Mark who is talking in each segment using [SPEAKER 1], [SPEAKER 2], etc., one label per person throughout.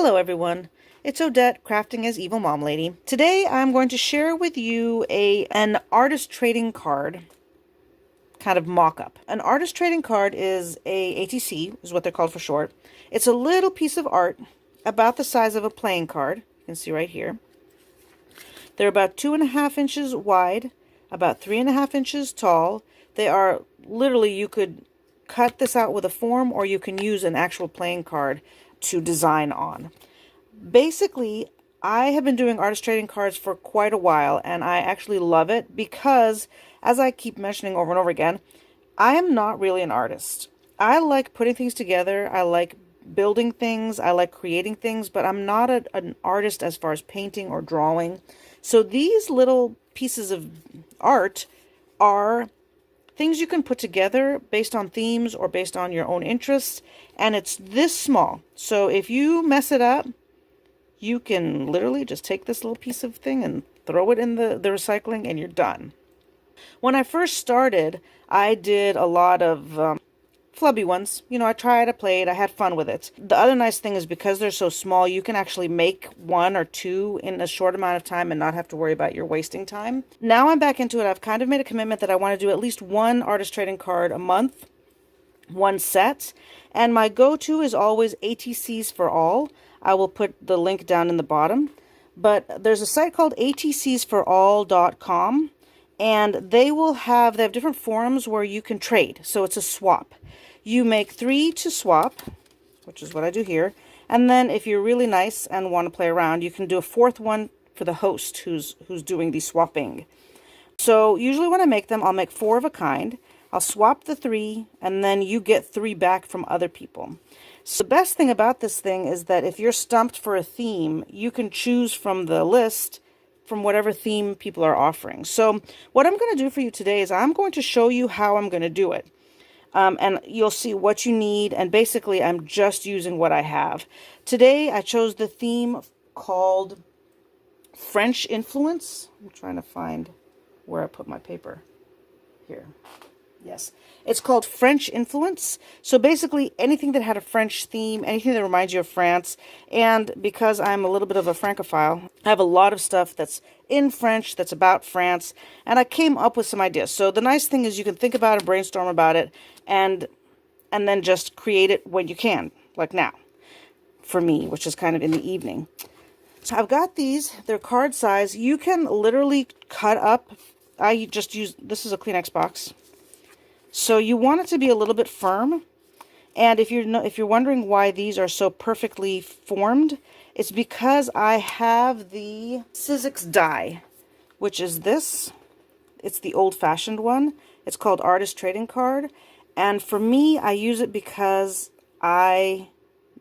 [SPEAKER 1] Hello everyone, it's Odette, crafting as Evil Mom Lady. Today I'm going to share with you an artist trading card kind of mock-up. An artist trading card is a ATC, is what they're called for short. It's a little piece of art about the size of a playing card. You can see right here. They're about 2.5 inches wide, about 3.5 inches tall. They are literally, you could cut this out with a form or you can use an actual playing card to design on. Basically, I have been doing artist trading cards for quite a while, and I actually love it because, as I keep mentioning over and over again, I am not really an artist. I like putting things together, I like building things, I like creating things, but I'm not an artist as far as painting or drawing. So these little pieces of art are things you can put together based on themes or based on your own interests, and it's this small. So if you mess it up, you can literally just take this little piece of thing and throw it in the recycling and you're done. When I first started, I did a lot of flubby ones. You know, I tried, I played, I had fun with it. The other nice thing is because they're so small, you can actually make 1 or 2 in a short amount of time and not have to worry about your wasting time. Now I'm back into it. I've kind of made a commitment that I want to do at least 1 artist trading card a month, 1 set. And my go-to is always ATCs for all. I will put the link down in the bottom. But there's a site called ATCsforall.com, and they have different forums where you can trade. So it's a swap. You make 3 to swap, which is what I do here. And then if you're really nice and want to play around, you can do a 4th one for the host who's doing the swapping. So usually when I make them, I'll make 4 of a kind. I'll swap the 3, and then you get 3 back from other people. So the best thing about this thing is that if you're stumped for a theme, you can choose from the list from whatever theme people are offering. So what I'm going to do for you today is I'm going to show you how I'm going to do it. And you'll see what you need, and basically I'm just using what I have. Today I chose the theme called French Influence. I'm trying to find where I put my paper. Here. Yes. It's called French Influence. So basically anything that had a French theme, anything that reminds you of France, and because I'm a little bit of a Francophile, I have a lot of stuff that's in French, that's about France, and I came up with some ideas. So the nice thing is you can think about it, brainstorm about it, and then just create it when you can, like now, for me, which is kind of in the evening. So I've got these, they're card size. You can literally cut up, I just use, this is a Kleenex box. So you want it to be a little bit firm, and if you're wondering why these are so perfectly formed, it's because I have the Sizzix Die, which is this. It's the old-fashioned one. It's called Artist Trading Card, and for me, I use it because I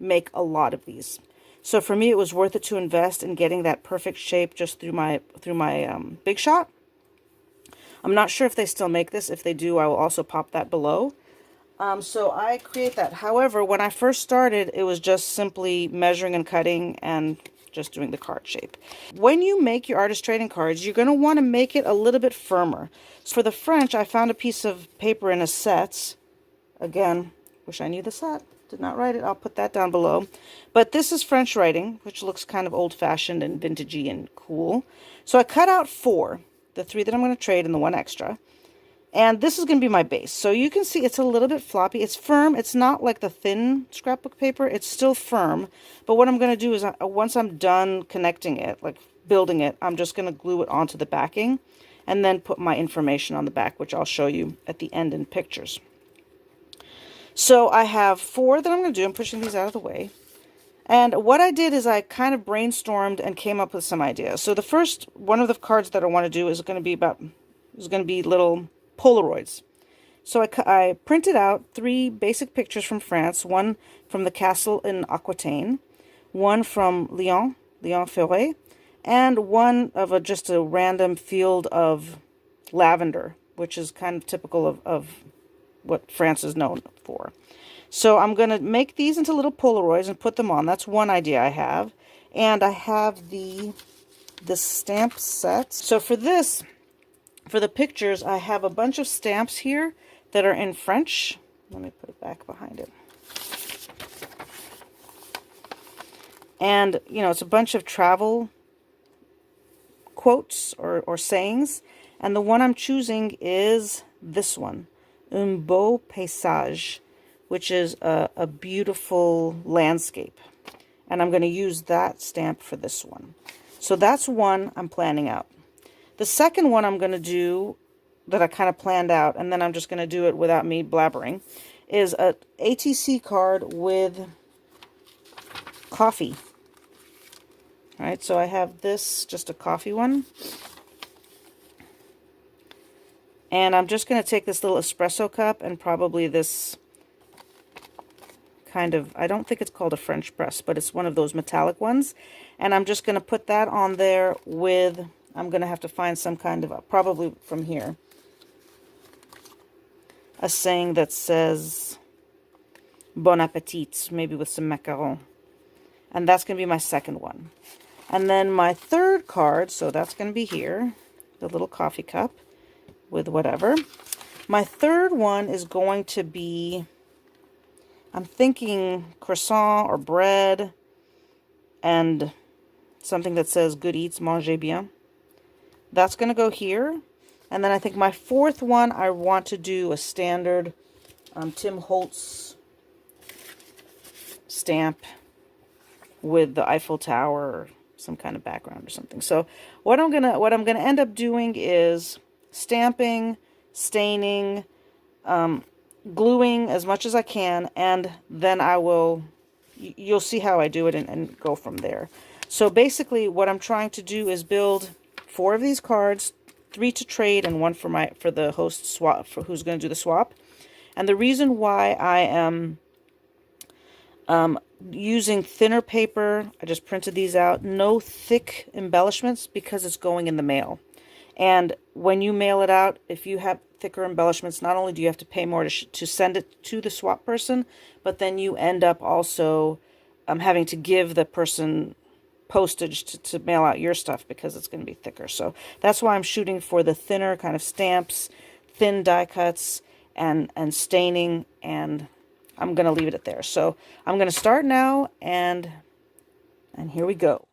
[SPEAKER 1] make a lot of these. So for me, it was worth it to invest in getting that perfect shape just through my Big Shot. I'm not sure if they still make this. If they do, I will also pop that below. So I create that. However, when I first started, it was just simply measuring and cutting and just doing the card shape. When you make your artist trading cards, you're going to want to make it a little bit firmer. So for the French, I found a piece of paper in a set. Again, wish I knew the set. Did not write it. I'll put that down below. But this is French writing, which looks kind of old-fashioned and vintagey and cool. So I cut out 4. The 3 that I'm going to trade and the 1 extra. And this is going to be my base. So you can see it's a little bit floppy. It's firm. It's not like the thin scrapbook paper. It's still firm. But what I'm going to do is once I'm done connecting it, like building it, I'm just going to glue it onto the backing and then put my information on the back, which I'll show you at the end in pictures. So I have 4 that I'm going to do. I'm pushing these out of the way. And what I did is I kind of brainstormed and came up with some ideas. So the first one of the cards that I want to do is going to be little Polaroids. So I printed out 3 basic pictures from France, 1 from the castle in Aquitaine, 1 from Lyon Ferret, and 1 of just a random field of lavender, which is kind of typical of what France is known for. So I'm going to make these into little Polaroids and put them on. That's one idea I have. And I have the stamp set. So for this, for the pictures, I have a bunch of stamps here that are in French. Let me put it back behind it. And, you know, it's a bunch of travel quotes or sayings. And the one I'm choosing is this one, Un beau paysage, which is a beautiful landscape. And I'm going to use that stamp for this one. So that's one I'm planning out. The second one I'm going to do that I kind of planned out, and then I'm just going to do it without me blabbering, is a ATC card with coffee. All right, so I have this, just a coffee one. And I'm just going to take this little espresso cup and probably this kind of, I don't think it's called a French press, but it's one of those metallic ones. And I'm just going to put that on there with, I'm going to have to find some kind of, probably from here, a saying that says, Bon appetit, maybe with some macaron. And that's going to be my second one. And then my third card, so that's going to be here, the little coffee cup with whatever. My third one is going to be, I'm thinking croissant or bread and something that says good eats, mangez bien. That's going to go here. And then I think my fourth one, I want to do a standard Tim Holtz stamp with the Eiffel Tower or some kind of background or something. So what I'm gonna end up doing is stamping, staining, gluing as much as I can, and then I will, you'll see how I do it and go from there. So basically what I'm trying to do is build 4 of these cards, 3 to trade and 1 for the host swap, for who's going to do the swap. And the reason why I am using thinner paper, I just printed these out, no thick embellishments, because it's going in the mail. And when you mail it out, if you have thicker embellishments, not only do you have to pay more to send it to the swap person, but then you end up also having to give the person postage to mail out your stuff because it's going to be thicker. So that's why I'm shooting for the thinner kind of stamps, thin die cuts, and staining, and I'm going to leave it at there. So I'm going to start now, and here we go.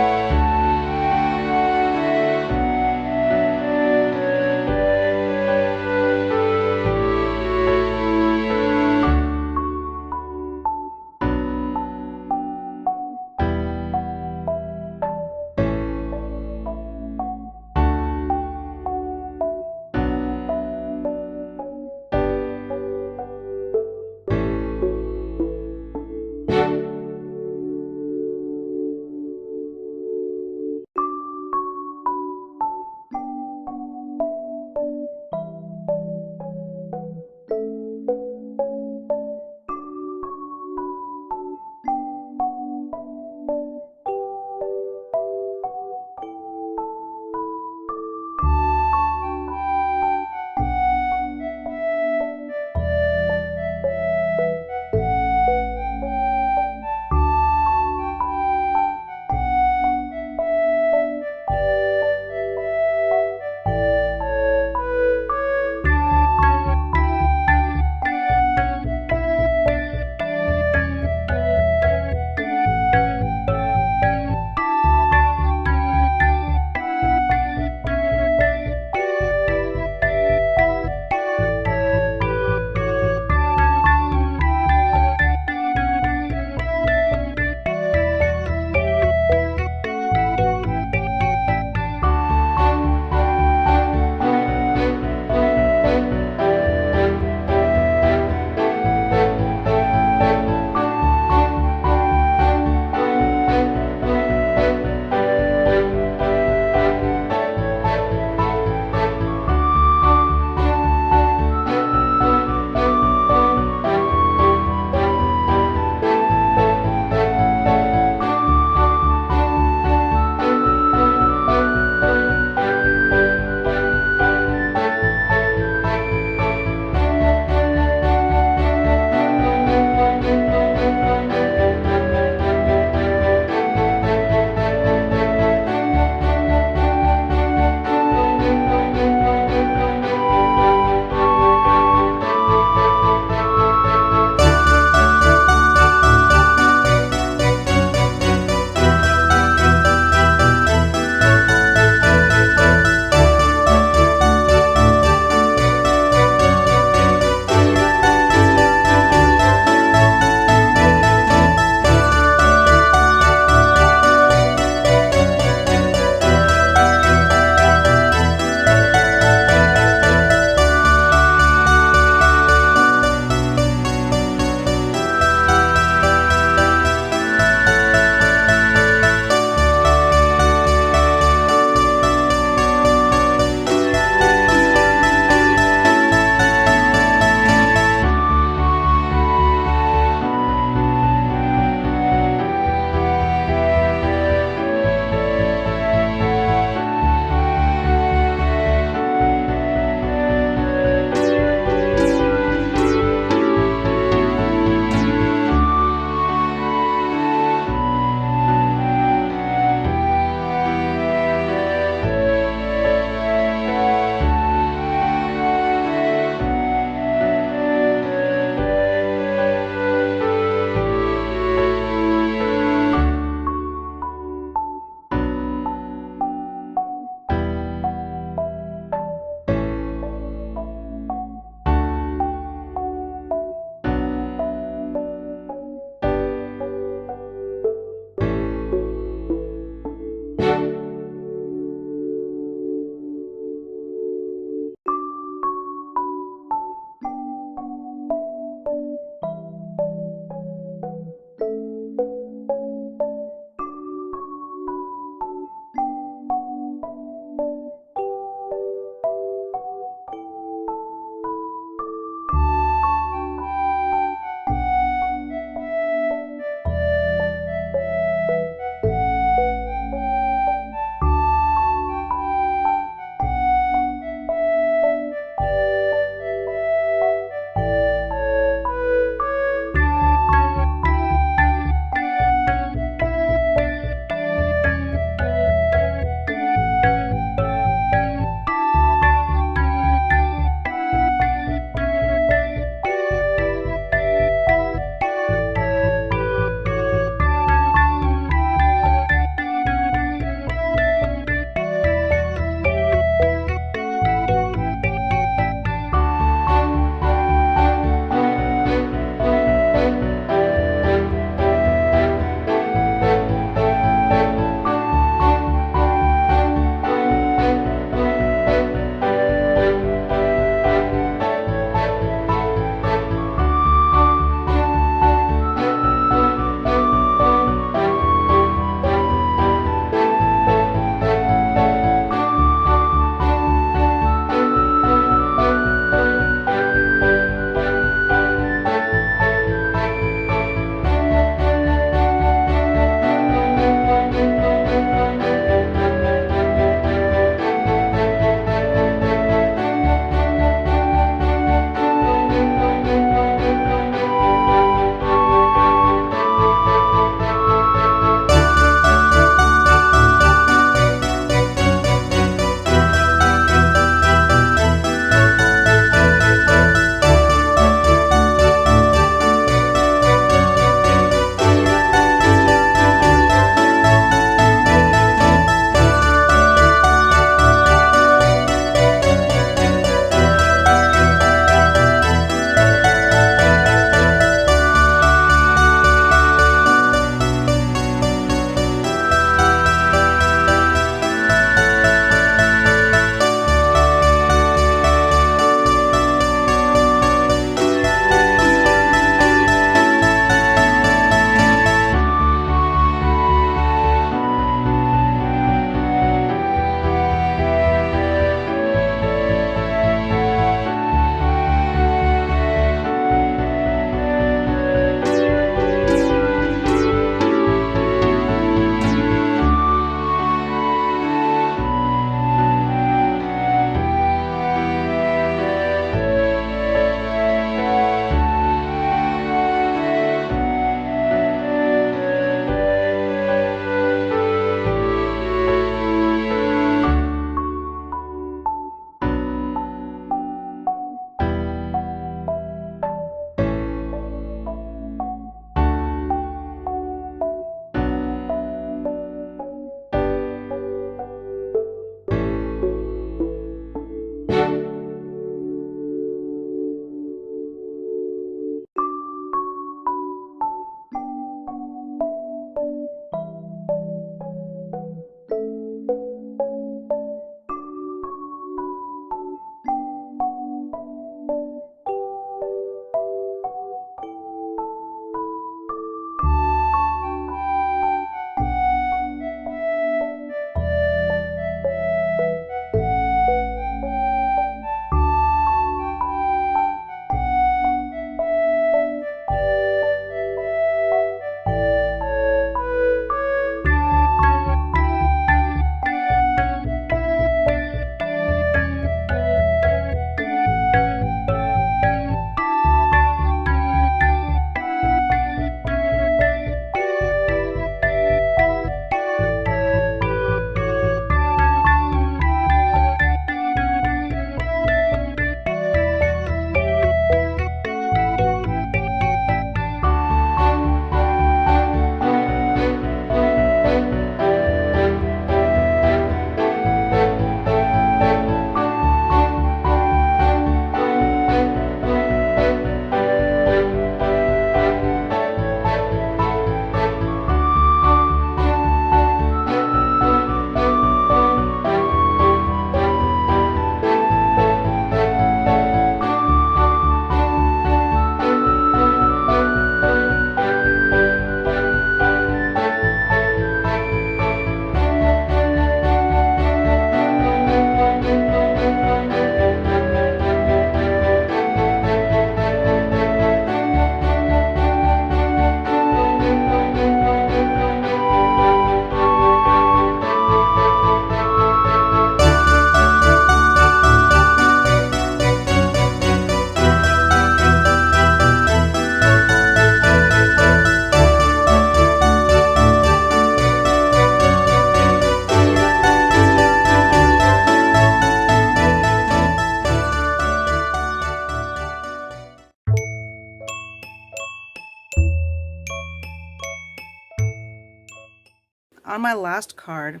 [SPEAKER 1] on my last card,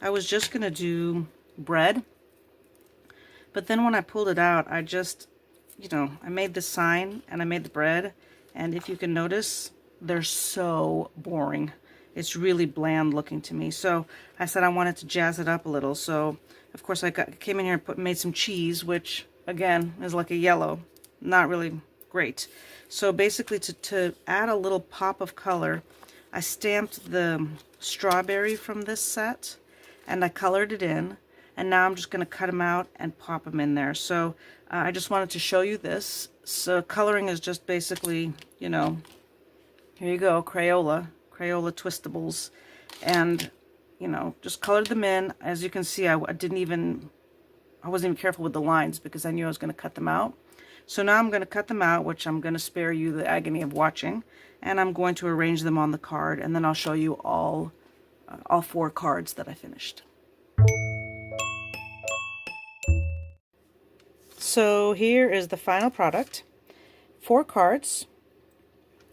[SPEAKER 1] I was just going to do bread. But then when I pulled it out, I just, you know, I made the sign and I made the bread. And if you can notice, they're so boring. It's really bland looking to me. So I said I wanted to jazz it up a little. So, of course, I came in here and made some cheese, which, again, is like a yellow. Not really great. So basically, to add a little pop of color, I stamped the strawberry from this set, and I colored it in. And now I'm just going to cut them out and pop them in there. So I just wanted to show you this. So coloring is just basically, you know, here you go, Crayola Twistables. And, you know, just colored them in. As you can see, I wasn't even careful with the lines because I knew I was going to cut them out. So now I'm going to cut them out, which I'm going to spare you the agony of watching. And I'm going to arrange them on the card. And then I'll show you all 4 cards that I finished. So here is the final product. 4 cards.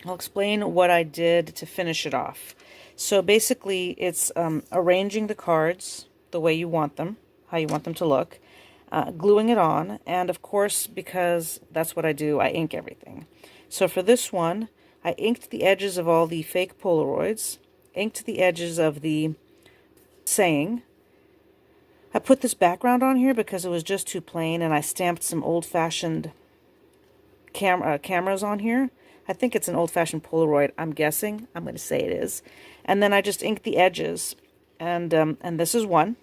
[SPEAKER 1] I'll explain what I did to finish it off. So basically it's arranging the cards the way you want them, how you want them to look, gluing it on, and of course, because that's what I do, I ink everything. So for this one, I inked the edges of all the fake Polaroids, inked the edges of the saying. I put this background on here because it was just too plain, and I stamped some old-fashioned cameras on here. I think it's an old-fashioned Polaroid, I'm guessing. I'm going to say it is. And then I just inked the edges, and this is one.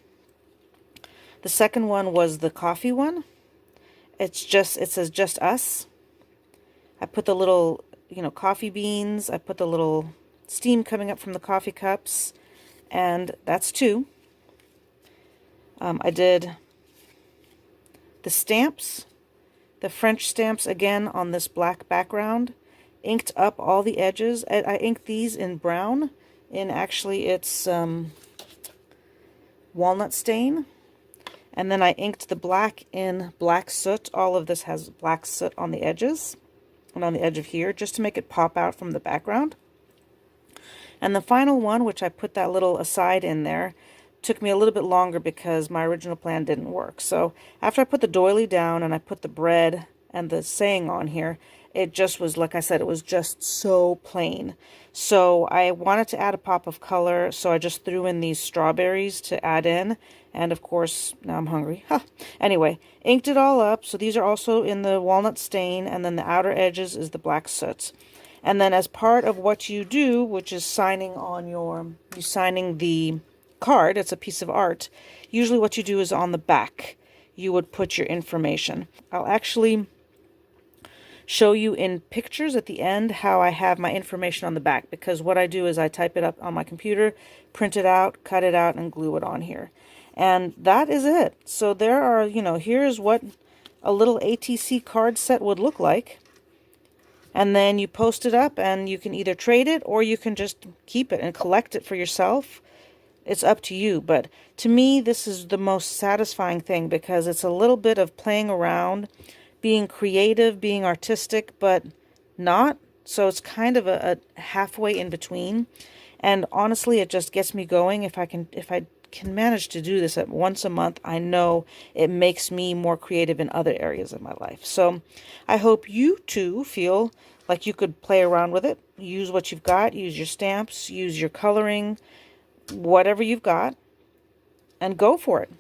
[SPEAKER 1] The second one was the coffee one. It says just us. I put the little, you know, coffee beans. I put the little steam coming up from the coffee cups, and that's 2. I did the stamps, the French stamps again on this black background, inked up all the edges. I inked these in brown, actually it's walnut stain, and then I inked the black in black soot. All of this has black soot on the edges and on the edge of here, just to make it pop out from the background. And the final one, which I put that little aside in there, took me a little bit longer because my original plan didn't work. So after I put the doily down and I put the bread and the saying on here, it just was, like I said, it was just so plain. So I wanted to add a pop of color, so I just threw in these strawberries to add in. And of course, now I'm hungry. Huh. Anyway, inked it all up. So these are also in the walnut stain, and then the outer edges is the black soot. And then as part of what you do, which is signing the card, it's a piece of art, usually what you do is on the back you would put your information. I'll actually show you in pictures at the end how I have my information on the back, because what I do is I type it up on my computer, print it out, cut it out, and glue it on here. And that is it. So there are, you know, here's what a little ATC card set would look like. And then you post it up, and you can either trade it or you can just keep it and collect it for yourself. It's up to you, but to me this is the most satisfying thing, because it's a little bit of playing around, being creative, being artistic, but not. So it's kind of a halfway in between. And honestly, it just gets me going. If I can manage to do this at once a month, I know it makes me more creative in other areas of my life. So I hope you too feel like you could play around with it. Use what you've got, use your stamps, use your coloring, whatever you've got, and go for it.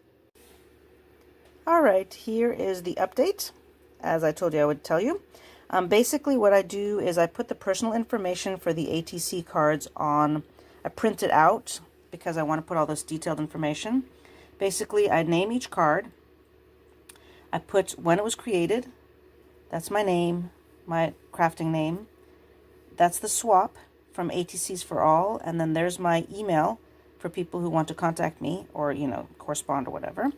[SPEAKER 1] Alright, here is the update, as I told you I would tell you. Basically what I do is I put the personal information for the ATC cards on, I print it out because I want to put all this detailed information. Basically I name each card, I put when it was created, that's my name, my crafting name, that's the swap from ATCs for all, and then there's my email for people who want to contact me or, you know, correspond or whatever.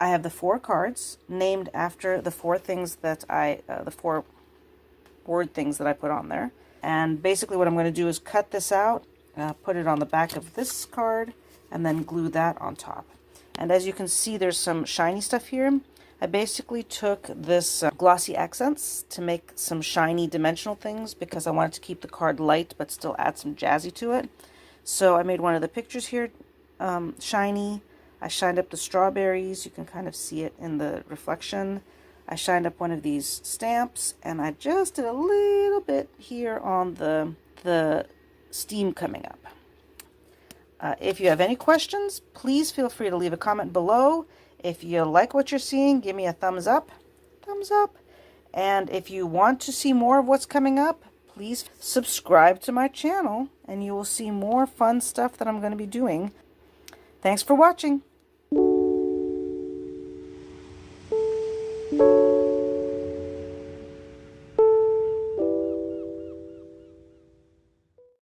[SPEAKER 1] I have the 4 cards named after the 4 things that the 4 word things that I put on there. And basically what I'm going to do is cut this out, put it on the back of this card, and then glue that on top. And as you can see, there's some shiny stuff here. I basically took this glossy accents to make some shiny dimensional things because I wanted to keep the card light but still add some jazzy to it. So I made one of the pictures here shiny. I shined up the strawberries. You can kind of see it in the reflection. I shined up one of these stamps, and I just did a little bit here on the steam coming up. If you have any questions, please feel free to leave a comment below. If you like what you're seeing, give me a thumbs up. And if you want to see more of what's coming up, please subscribe to my channel, and you will see more fun stuff that I'm going to be doing. Thanks for watching.